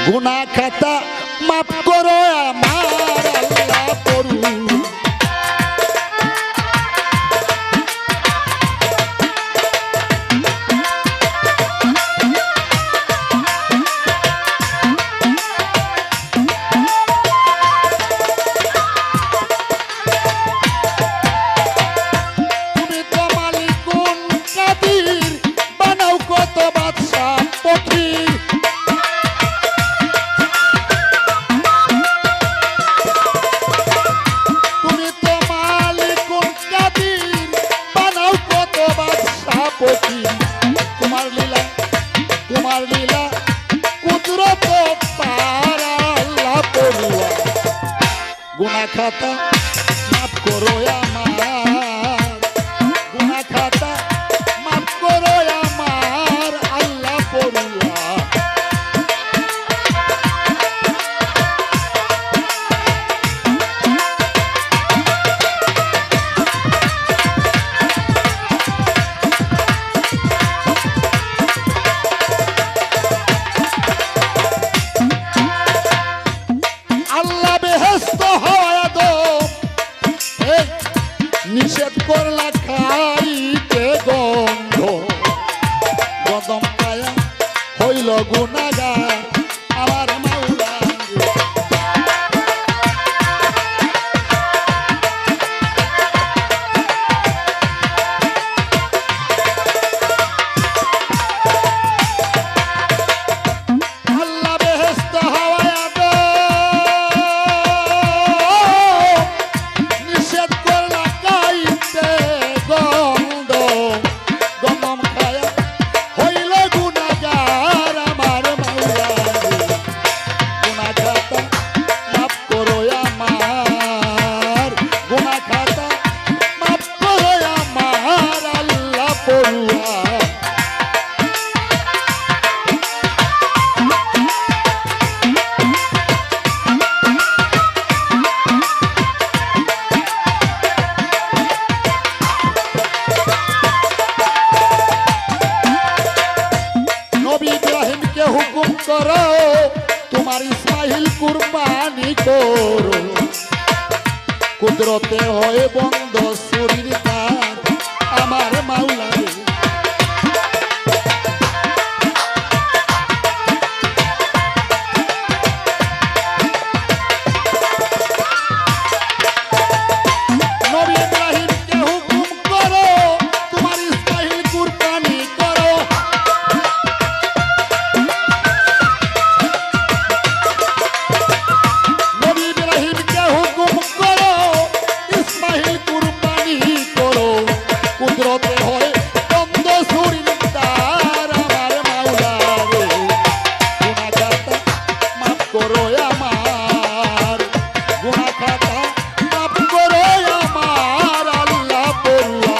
গুনাহ খাতা মাফ করো আমার আল্লাহ পড়ু তোমার লীলা কুদরত পার আল্লাহ পড়ুয়া গুনাহ খাতা মাফ করো আমার গুনাহ খাতা মাফ করো আমার আল্লাহ পড়ুয়া নিষেধ করলা খাইতে গন্ধ গদম পায়া হইল গুনাহগার আমার মাওলা আল্লাহ বেহেশত হাওয়া দো নিষেধ করলা গন্ধ গমম খায়া হইল গুনাহগার আমার মাওলা গুনাহ খাতা মাফ করো আমার গুনাহ খাতা মাফ করো আমার আল্লাহ পড়ুয়া ইব্রাহিমকে হুকুম করো তোমার ইসমাইল কুরবানি করো কুদরতে হয় বন্ধ শরীর তার আমার মাওলা নবী ইব্রাহিমকে হুকুম করো তোমার ইসমাইল কুরবানি করো কুদরতে হয় বন্ধ শরীর তার আমার মাওলা রে গুনাহ খাতা মাফ করো আমার গুনাহ খাতা মাফ করো আমার আল্লাহ পড়ুয়া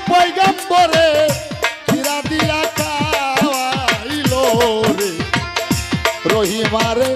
পয়গম্বরে চিরা দিয়া খাওয়াইলো রে রহিমারে